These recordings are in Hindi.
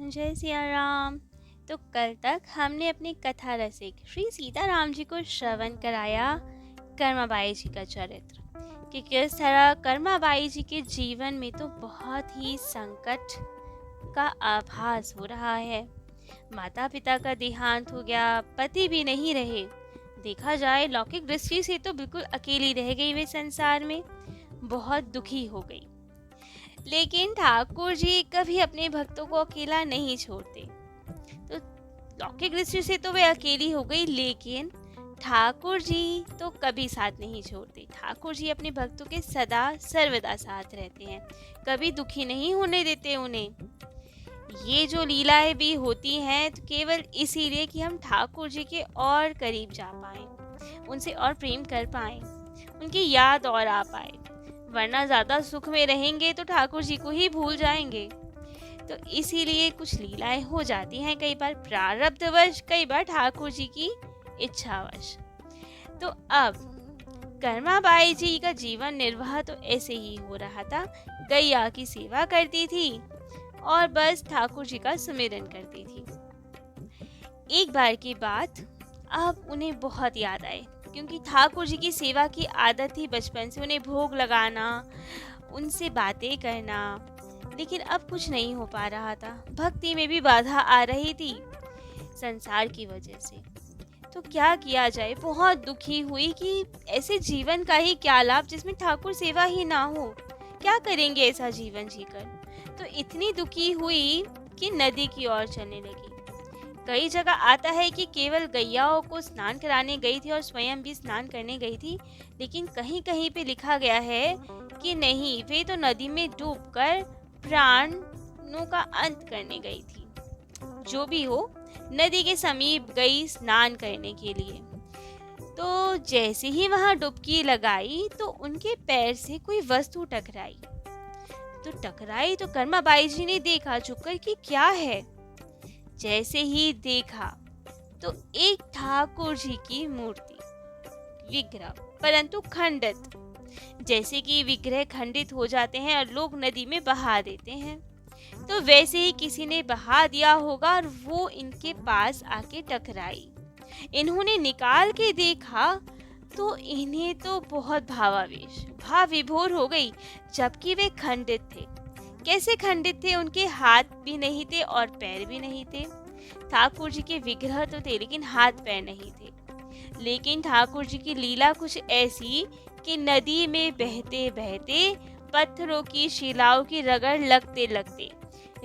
जय सिया राम। तो कल तक हमने अपने कथा रसिक श्री सीताराम जी को श्रवण कराया कर्माबाई जी का चरित्र कि किस तरह कर्माबाई जी के जीवन में तो बहुत ही संकट का आभास हो रहा है। माता पिता का देहांत हो गया, पति भी नहीं रहे। देखा जाए लौकिक दृष्टि से तो बिल्कुल अकेली रह गई वे संसार में, बहुत दुखी हो गई। लेकिन ठाकुर जी कभी अपने भक्तों को अकेला नहीं छोड़ते। तो लौकिक दृष्टि से तो वे अकेली हो गई, लेकिन ठाकुर जी तो कभी साथ नहीं छोड़ते। ठाकुर जी अपने भक्तों के सदा सर्वदा साथ रहते हैं, कभी दुखी नहीं होने देते उन्हें। ये जो लीलाएं भी होती हैं तो केवल इसीलिए कि हम ठाकुर जी के और करीब जा पाएं, उनसे और प्रेम कर पाएं, उनकी याद और आ पाए। वरना ज़्यादा सुख में रहेंगे तो ठाकुर जी को ही भूल जाएंगे। तो इसीलिए कुछ लीलाएं हो जाती हैं, कई बार प्रारब्धवश, कई बार ठाकुर जी की इच्छावश। तो अब कर्माबाई जी का जीवन निर्वाह तो ऐसे ही हो रहा था। गैया की सेवा करती थी और बस ठाकुर जी का सुमिरन करती थी। एक बार की बात, अब उन्हें बहुत याद आए, क्योंकि ठाकुर जी की सेवा की आदत थी बचपन से, उन्हें भोग लगाना, उनसे बातें करना। लेकिन अब कुछ नहीं हो पा रहा था, भक्ति में भी बाधा आ रही थी संसार की वजह से। तो क्या किया जाए, बहुत दुखी हुई कि ऐसे जीवन का ही क्या लाभ जिसमें ठाकुर सेवा ही ना हो, क्या करेंगे ऐसा जीवन जीकर। तो इतनी दुखी हुई कि नदी की ओर चलने लगी। कई जगह आता है कि केवल गैयाओं को स्नान कराने गई थी और स्वयं भी स्नान करने गई थी, लेकिन कहीं कहीं पे लिखा गया है कि नहीं, वे तो नदी में डूबकर प्राणों का अंत करने गई थी। जो भी हो, नदी के समीप गई स्नान करने के लिए। तो जैसे ही वहां डुबकी लगाई तो उनके पैर से कोई वस्तु टकराई। तो कर्माबाई जी ने देखा झुककर कि क्या है। जैसे ही देखा तो एक ठाकुर जी की मूर्ति, विग्रह, परंतु खंडित। जैसे कि विग्रह खंडित हो जाते हैं और लोग नदी में बहा देते हैं, तो वैसे ही किसी ने बहा दिया होगा और वो इनके पास आके टकराई। इन्होंने निकाल के देखा तो इन्हें तो बहुत भाव विभोर हो गई, जबकि वे खंडित थे। कैसे खंडित थे? उनके हाथ भी नहीं थे और पैर भी नहीं थे। ठाकुर जी के विग्रह तो थे, लेकिन हाथ पैर नहीं थे। लेकिन ठाकुर जी की लीला कुछ ऐसी कि नदी में बहते बहते पत्थरों की शिलाओं की रगड़ लगते लगते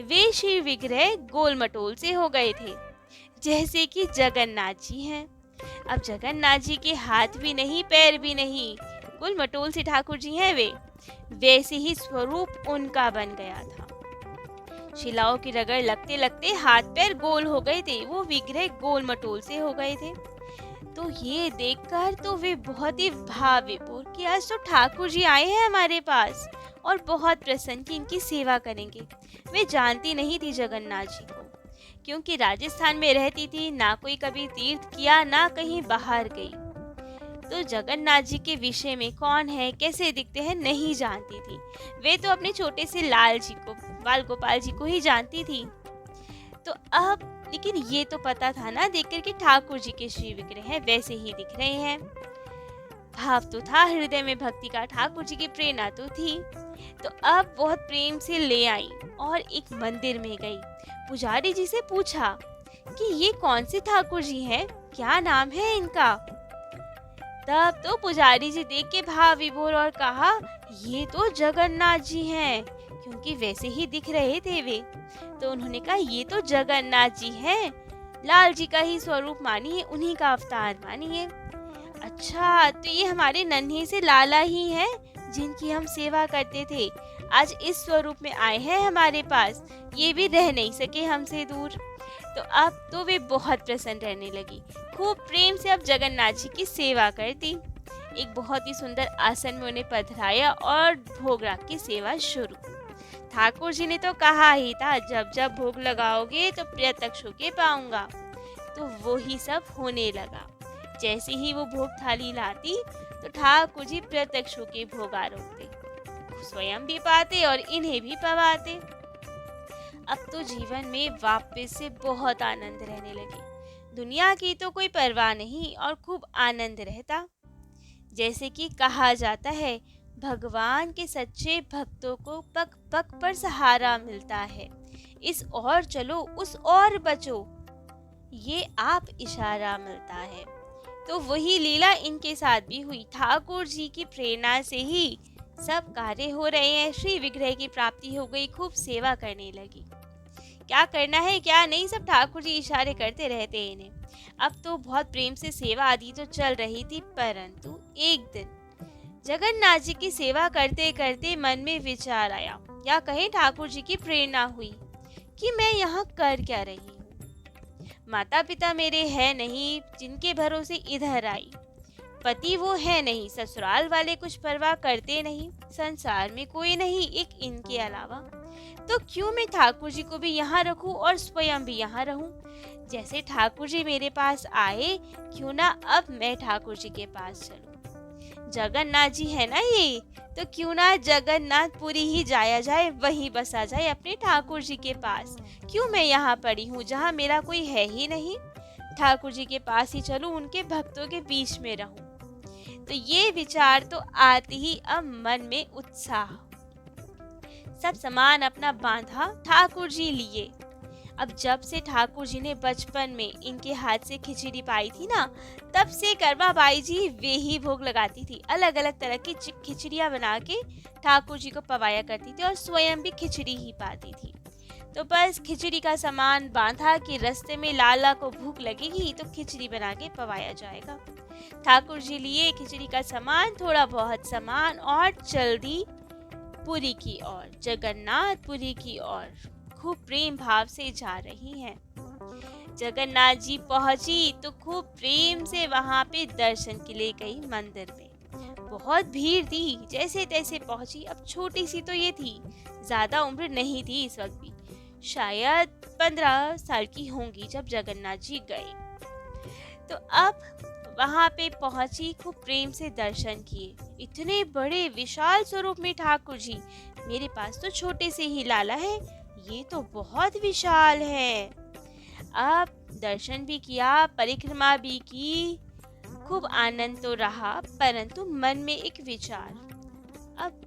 वे शिव विग्रह गोल मटोल से हो गए थे, जैसे कि जगन्नाथ जी हैं। अब जगन्नाथ जी के हाथ भी नहीं, पैर भी नहीं, गोल मटोल से ठाकुर जी हैं वे। वैसे ही स्वरूप उनका बन गया था। शिलाओं की रगड़ लगते लगते हाथ पैर गोल हो गए थे, वो विग्रह गोल मटोल से हो गए थे। तो ये देखकर तो वे बहुत ही भाव विभोर कि आज तो ठाकुर जी आए हैं हमारे पास और बहुत प्रसन्न कि इनकी सेवा करेंगे। वे जानती नहीं थी जगन्नाथ जी को, क्योंकि राजस्थान में रहती थी, ना कोई कभी तीर्थ किया, ना कहीं बाहर गई। तो जगन्नाथ जी के विषय में कौन है, कैसे दिखते हैं, नहीं जानती थी। वे तो अपने छोटे से लाल जी को, बाल गोपाल जी को ही जानती थी। तो अब लेकिन ये तो पता था ना देखकर कि ठाकुर जी के श्री विग्रह हैं, वैसे ही दिख रहे हैं। भाव तो था हृदय में भक्ति का, ठाकुर जी की प्रेरणा तो थी। तो अब बहुत प्रेम से ले आई और एक मंदिर में गई। पुजारी जी से पूछा कि ये कौन से ठाकुर जी हैं, क्या नाम है इनका। तब तो पुजारी जी देख के भाव विभोर और कहा, ये तो जगन्नाथ जी हैं, क्योंकि वैसे ही दिख रहे थे वे। तो उन्होंने कहा, ये तो जगन्नाथ जी हैं, लाल जी का ही स्वरूप मानिए, उन्हीं का अवतार मानिए। अच्छा, तो ये हमारे नन्हे से लाला ही हैं जिनकी हम सेवा करते थे, आज इस स्वरूप में आए हैं हमारे पास, ये भी रह नहीं सके हमसे दूर। तो अब तो वे बहुत प्रसन्न रहने लगी, खूब प्रेम से अब जगन्नाथ जी की सेवा करती। एक बहुत ही सुंदर आसन में उन्हें पधराया और भोग राग की सेवा शुरू। ठाकुर जी ने तो कहा ही था, जब जब भोग लगाओगे तो प्रत्यक्ष होके पाऊंगा। तो वो ही सब होने लगा। जैसे ही वो भोग थाली लाती तो ठाकुर जी प्रत्यक्ष होके भोग आरोपते, स्वयं भी पाते और इन्हें भी पवाते। अब तो जीवन में वापस से बहुत आनंद रहने लगे। दुनिया की तो कोई परवाह नहीं और खूब आनंद रहता। जैसे कि कहा जाता है, भगवान के सच्चे भक्तों को पग पग पर सहारा मिलता है। इस और चलो उस और बचो, ये आप इशारा मिलता है। तो वही लीला इनके साथ भी हुई। ठाकुर जी की प्रेरणा से ही सब कार्य हो रहे हैं। श्री विग्रह की प्राप्ति हो गई, खूब सेवा करने लगी। क्या करना है क्या नहीं, सब ठाकुर जी इशारे करते रहते हैं इन्हें। अब तो बहुत प्रेम से सेवा आदि तो चल रही थी, परंतु एक दिन जगन्नाथ जी की सेवा करते करते मन में विचार आया, या कहें ठाकुर जी की प्रेरणा हुई कि मैं यहाँ कर क्या रही हूँ। माता पिता मेरे है नहीं जिनके भरोसे इधर आई, पति वो है नहीं, ससुराल वाले कुछ परवाह करते नहीं, संसार में कोई नहीं एक इनके अलावा। तो क्यों मैं ठाकुर जी को भी यहाँ रखूं और स्वयं भी यहाँ रहूं। जैसे ठाकुर जी मेरे पास आए, क्यों ना अब मैं ठाकुर जी के पास चलूं। जगन्नाथ जी है ना ये, तो क्यों ना जगन्नाथपुरी ही जाया जाए, वहीं बसा जाए अपने ठाकुर जी के पास। क्यों मैं यहाँ पड़ी हूँ जहाँ मेरा कोई है ही नहीं। ठाकुर जी के पास ही चलूं, उनके भक्तों के बीच में रहूं। तो ये विचार तो आते ही अब मन में उत्साह। सब सामान अपना बांधा, ठाकुर जी लिए। अब जब से ठाकुर जी ने बचपन में इनके हाथ से खिचड़ी पाई थी ना, तब से कर्मा बाई जी वे ही भोग लगाती थी। अलग अलग तरह की खिचड़ियाँ बना के ठाकुर जी को पवाया करती थी और स्वयं भी खिचड़ी ही पाती थी। तो बस खिचड़ी का सामान बांधा कि रास्ते में लाला को भूख लगेगी तो खिचड़ी बना के पवाया जाएगा। ठाकुर जी लिए खिचड़ी का सामान, थोड़ा बहुत सामान, और चल दी पुरी की ओर, जगन्नाथपुरी की ओर। खूब प्रेम भाव से जा रही हैं। जगन्नाथ जी पहुंची तो खूब प्रेम से वहां पे दर्शन के लिए गई मंदिर में। बहुत भीड़ थी, जैसे तैसे पहुंची। अब छोटी सी तो ये थी, ज्यादा उम्र नहीं थी इस वक्त भी, शायद 15 साल की होंगी जब जगन्नाथ जी गए। तो अब वहां पे पहुंची, खूब प्रेम से दर्शन किए। इतने बड़े विशाल स्वरूप में ठाकुर जी, मेरे पास तो छोटे से ही लाला है, ये तो बहुत विशाल है। अब दर्शन भी किया, परिक्रमा भी की, खूब आनंद तो रहा, परंतु मन में एक विचार। अब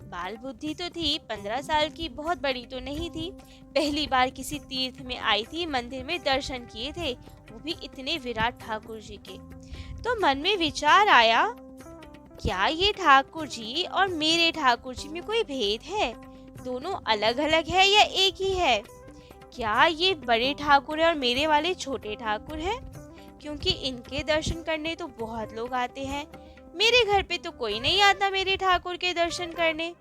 बाल बुद्धि तो थी, 15 साल की, बहुत बड़ी तो नहीं थी। पहली बार किसी तीर्थ में आई थी, मंदिर में दर्शन किए थे, वो भी इतने विराट ठाकुर जी के। तो मन में विचार आया, क्या ये ठाकुर जी और मेरे ठाकुर जी में कोई भेद है? दोनों अलग अलग है या एक ही है? क्या ये बड़े ठाकुर है और मेरे वाले छोटे ठाकुर हैं? क्योंकि इनके दर्शन करने तो बहुत लोग आते हैं, मेरे घर पे तो कोई नहीं आता मेरे ठाकुर के दर्शन करने।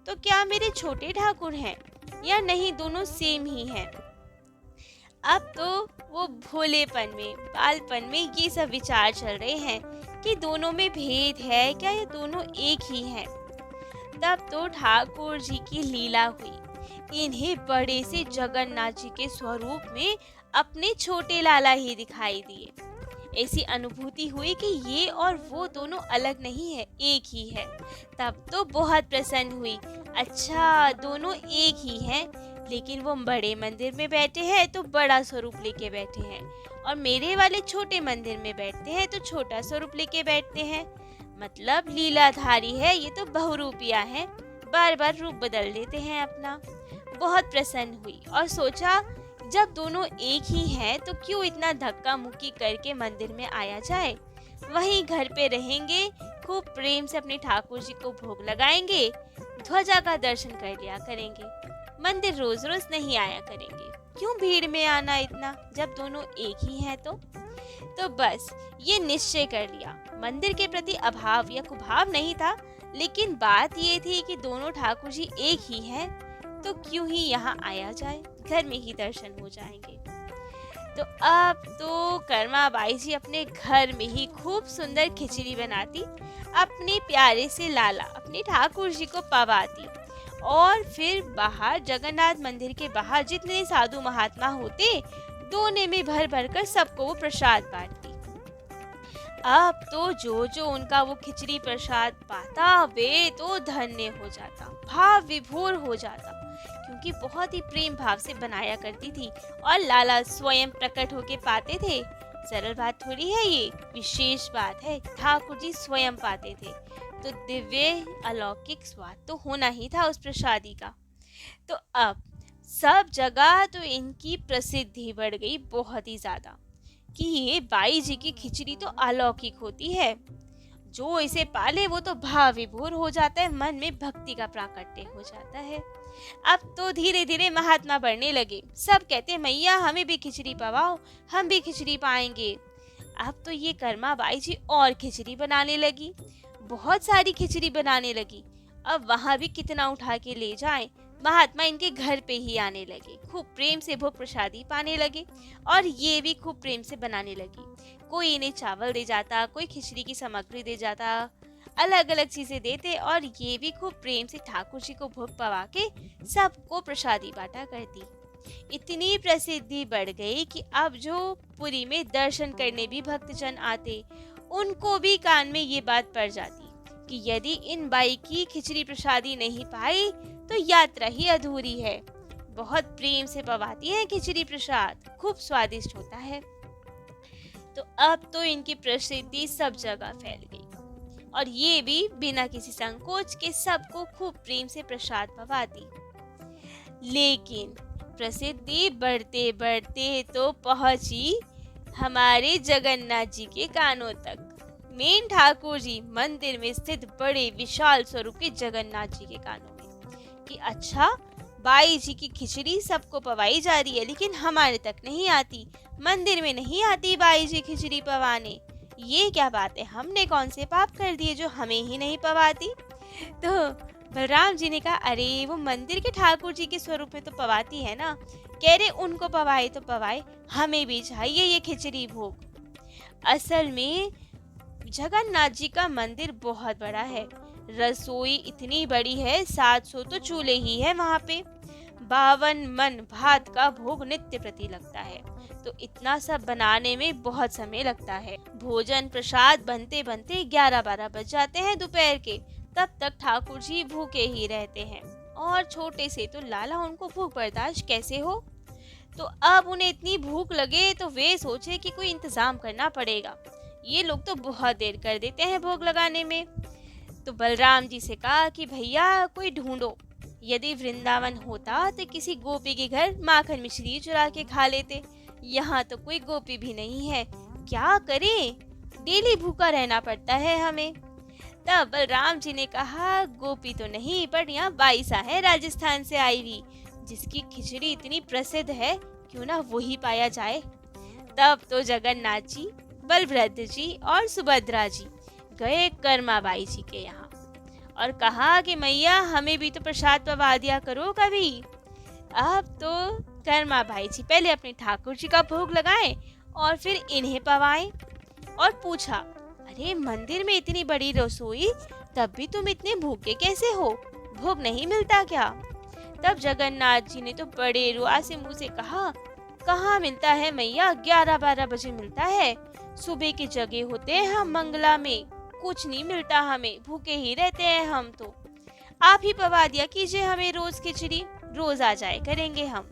तो क्या मेरे छोटे ठाकुर हैं या नहीं, दोनों सेम ही हैं? अब तो वो भोलेपन में, बालपन में ये सब विचार चल रहे हैं कि दोनों में भेद है क्या, ये दोनों एक ही हैं। तब तो ठाकुर जी की लीला हुई। इन्हें बड़े से जगन्नाथ जी के स्वरूप में अपने छोटे लाला ही दिखाई दिए। ऐसी अनुभूति हुई कि ये और वो दोनों अलग नहीं है, एक ही है। तब तो बहुत प्रसन्न हुई। अच्छा, दोनों एक ही हैं, लेकिन वो बड़े मंदिर में बैठे हैं तो बड़ा स्वरूप लेके बैठे हैं, और मेरे वाले छोटे मंदिर में बैठते हैं तो छोटा स्वरूप लेके बैठते हैं। मतलब लीलाधारी है, ये तो बहुरूपिया है, बार बार रूप बदल देते हैं अपना। बहुत प्रसन्न हुई और सोचा, जब दोनों एक ही हैं तो क्यों इतना धक्का मुक्की करके मंदिर में आया जाए। वहीं घर पे रहेंगे, खूब प्रेम से अपने ठाकुर जी को भोग लगाएंगे, ध्वजा का दर्शन कर लिया करेंगे, मंदिर रोज रोज नहीं आया करेंगे। क्यों भीड़ में आना इतना, जब दोनों एक ही हैं तो बस ये निश्चय कर लिया। मंदिर के प्रति अभाव या कुभाव नहीं था, लेकिन बात ये थी कि दोनों ठाकुर जी एक ही हैं, तो क्यों ही यहाँ आया जाए, घर में ही दर्शन हो जाएंगे। तो अब तो कर्मा बाई जी अपने घर में ही खूब सुंदर खिचड़ी बनाती, अपने प्यारे से लाला अपने ठाकुर जी को पवाती, और फिर बाहर जगन्नाथ मंदिर के बाहर जितने साधु महात्मा होते, दोने में भर भर कर सबको वो प्रसाद बांटती। अब तो जो जो उनका वो खिचड़ी प्रसाद पाता, वे तो धन्य हो जाता, भाव विभोर हो जाता, क्योंकि बहुत ही प्रेम भाव से बनाया करती थी और लाला स्वयं प्रकट होके पाते थे। सरल बात थोड़ी है ये, विशेष बात है, ठाकुर जी स्वयं पाते थे, तो दिव्य अलौकिक स्वाद तो होना ही था उस प्रसादी का। तो अब सब जगह तो इनकी प्रसिद्धि बढ़ गई बहुत ही ज्यादा कि ये बाई जी की खिचड़ी तो अलौकिक होती है, जो इसे पाले वो तो भाव विभोर हो जाता है, मन में भक्ति का प्राकट्य हो जाता है। अब तो धीरे धीरे महात्मा बढ़ने लगे, सब कहते मैया हमें भी खिचड़ी पवाओ, हम भी खिचड़ी पाएंगे। अब तो ये कर्मा बाई जी और खिचड़ी बनाने लगी, बहुत सारी खिचड़ी बनाने लगी। अब वहां भी कितना उठा के ले जाएं, महात्मा इनके घर पे ही आने लगे, खूब प्रेम से भोग प्रसादी पाने लगे और ये भी खूब प्रेम से बनाने लगी। कोई इन्हें चावल दे जाता, कोई खिचड़ी की सामग्री दे जाता, अलग अलग चीजें देते और ये भी खूब प्रेम से ठाकुर जी को भोग पवा के सबको प्रसादी बांटा करती। इतनी प्रसिद्धि बढ़ गई कि अब जो पुरी में दर्शन करने भी भक्तजन आते, उनको भी कान में ये बात पड़ जाती कि यदि इन बाई की खिचड़ी प्रसादी नहीं पाई तो यात्रा ही अधूरी है। बहुत प्रेम से पवाती है खिचड़ी प्रसाद, खूब स्वादिष्ट होता है। तो अब तो इनकी प्रसिद्धि सब जगह फैल गई और ये भी बिना किसी संकोच के सबको खूब प्रेम से प्रसाद पवाती। लेकिन प्रसिद्धि बढ़ते बढ़ते तो पहुंची हमारे जगन्नाथ जी के कानों तक। मेन ठाकुर जी मंदिर में स्थित बड़े विशाल स्वरूप के जगन्नाथ जी के कानों में कि अच्छा, बाई जी की खिचड़ी सबको पवाई जा रही है लेकिन हमारे तक नहीं आती, मंदिर में नहीं आती बाई जी खिचड़ी पवाने, ये क्या बात है, हमने कौन से पाप कर दिए जो हमें ही नहीं पवाती। तो बलराम जी ने कहा अरे वो मंदिर के ठाकुर जी के स्वरूप में तो पवाती है ना, कह रहे उनको पवाए तो पवाए, हमें भी चाहिए ये खिचड़ी भोग। असल में जगन्नाथ जी का मंदिर बहुत बड़ा है, रसोई इतनी बड़ी है, 700 तो चूल्हे ही है वहाँ पे, 52 मन भात का भोग नित्य प्रति लगता है, तो इतना सब बनाने में बहुत समय लगता है। भोजन प्रसाद बनते बनते 11-12 बज जाते हैं दोपहर के, तब तक ठाकुर जी भूखे ही रहते हैं और छोटे से तो लाला उनको भूख बर्दाश्त कैसे हो। तो अब उन्हें इतनी भूख लगे तो वे सोचे कि कोई इंतजाम करना पड़ेगा, ये लोग तो बहुत देर कर देते हैं भोग लगाने में। तो बलराम जी से कहा कि भैया कोई ढूंढो, यदि वृंदावन होता तो किसी गोपी के घर माखन मिश्री चुरा के खा लेते, यहाँ तो कोई गोपी भी नहीं है, क्या करें, डेली भूखा रहना पड़ता है हमें। तब बलराम जी ने कहा गोपी तो नहीं पर यहाँ बाईसा है राजस्थान से आई हुई, जिसकी खिचड़ी इतनी प्रसिद्ध है, क्यों ना वही पाया जाए। तब तो जगन्नाथ जी, बलभद्र जी और सुभद्रा जी गए कर्मा बाई जी के यहाँ और कहा कि मैया हमें भी तो प्रसाद पवा दिया करो कभी। अब तो कर्मा बाई जी पहले अपने ठाकुर जी का भोग लगाएं और फिर इन्हें पवाएं और पूछा अरे मंदिर में इतनी बड़ी रसोई तब भी तुम इतने भूखे कैसे हो, भोग नहीं मिलता क्या। तब जगन्नाथ जी ने तो बड़े रुआ से मुंह से कहा कहाँ मिलता है मैया, 11-12 बजे मिलता है, सुबह के जगे होते हैं हम मंगला में, कुछ नहीं मिलता हमें, भूखे ही रहते हैं हम तो, आप ही पवा दिया कीजिए हमें रोज खिचड़ी, रोज आ जाए करेंगे हम।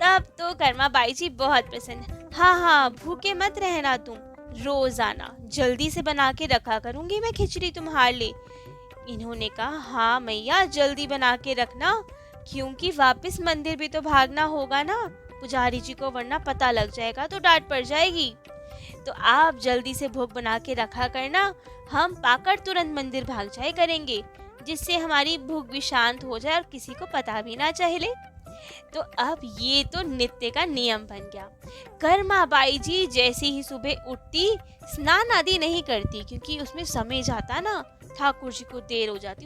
तब तो कर्मा बाई जी बहुत प्रसन्न, हाँ हाँ भूखे मत रहना तुम, रोज आना, जल्दी से बना के रखा करूंगी मैं खिचड़ी तुम्हारे लिए। इन्होंने कहा हाँ मैया जल्दी बना के रखना, क्योंकि वापस मंदिर भी तो भागना होगा ना पुजारी जी को, वरना पता लग जाएगा तो डांट पड़ जाएगी, तो आप जल्दी से भोग बना के रखा करना, हम पाकर तुरंत मंदिर भाग जाए करेंगे, जिससे हमारी भूख भी शांत हो जाए और किसी को पता भी ना चले। तो अब ये तो नित्य का नियम बन गया। कर्मा बाई जी जैसे ही सुबह उठती स्नान आदि नहीं करती, क्योंकि उसमें समय जाता ना, ठाकुर जी को देर हो जाती,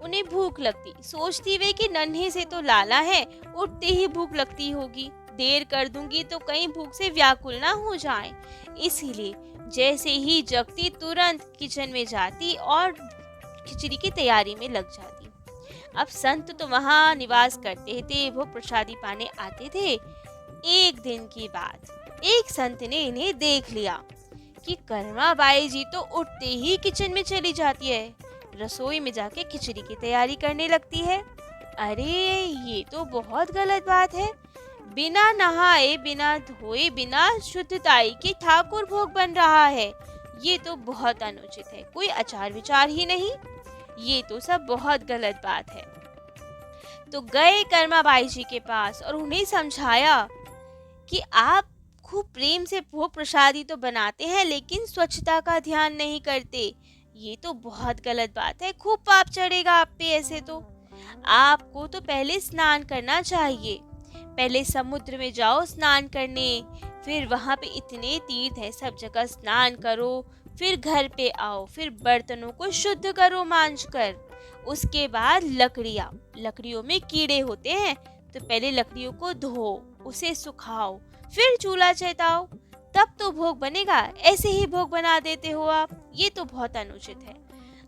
उन्हें भूख लगती, सोचती वे कि नन्हे से तो लाला है, उठते ही भूख लगती होगी, देर कर दूंगी तो कहीं भूख से व्याकुल ना हो जाए, इसीलिए जैसे ही जगती तुरंत किचन में जाती और खिचड़ी की तैयारी में लग जाती। अब संत तो वहाँ निवास करते थे, वो प्रसादी पाने आते थे। एक दिन की बात, एक संत ने इन्हें देख लिया कि कर्मा बाई जी तो उठते ही किचन में चली जाती है, रसोई में जाके खिचड़ी की तैयारी करने लगती है। अरे ये तो बहुत गलत बात है। बिना नहाए, बिना धोए, बिना शुद्धताई के ठाकुर भोग बन रहा है। ये तो बहुत अनुचित है, कोई आचार विचार ही नहीं। ये तो सब बहुत गलत बात है। तो गए कर्माबाई जी के पास और उन्हें समझाया कि आप खूब प्रेम से भोग प्रसादी तो बनाते हैं, लेकिन स्वच्छता का ध्यान नहीं करते। ये तो बहुत गलत बात है, खूब पाप चढ़ेगा आप पे ऐसे तो। आपको तो पहले स्नान करना चाहिए। पहले समुद्र में जाओ स्नान करने, फिर वहाँ पे इतने तीर्थ हैं, सब जगह स्नान करो, फिर घर पे आओ, फिर बर्तनों को शुद्ध करो मांज कर। उसके बाद लकड़ियों में कीड़े होते हैं, तो पहले लकड़ियों को धो, उसे सुखाओ, फिर चूल्हा चेताओ, तब तो भोग बनेगा। ऐसे ही भोग बना देते हो आप, ये तो बहुत अनुचित है।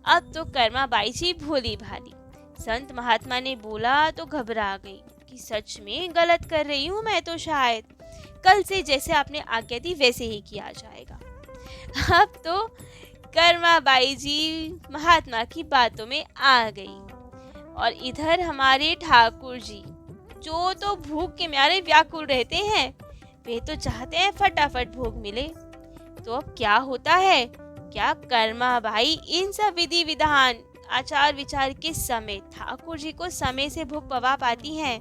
अब तो कर्मा बाई जी भोली भाली संत महात्मा ने बोला तो घबरा गई कि सच में गलत कर रही हूँ मैं तो, शायद कल से जैसे आपने आज्ञा दी वैसे ही किया जाएगा। अब तो कर्मा बाई जी महात्मा की बातों में आ गई, और इधर हमारे ठाकुर जी जो तो भूख के मारे व्याकुल रहते हैं, वे तो चाहते हैं फटाफट भोग मिले। तो अब क्या होता है, क्या कर्मा भाई इन सब विधि विधान आचार विचार के समय ठाकुर जी को समय से भोग पवा पाती हैं,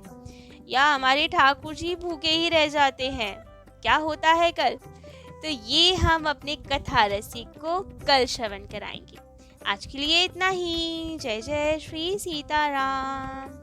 या हमारे ठाकुर जी भूखे ही रह जाते हैं? क्या होता है कल, तो ये हम अपने कथा रसिक को कल श्रवण कराएंगे। आज के लिए इतना ही। जय जय श्री सीताराम।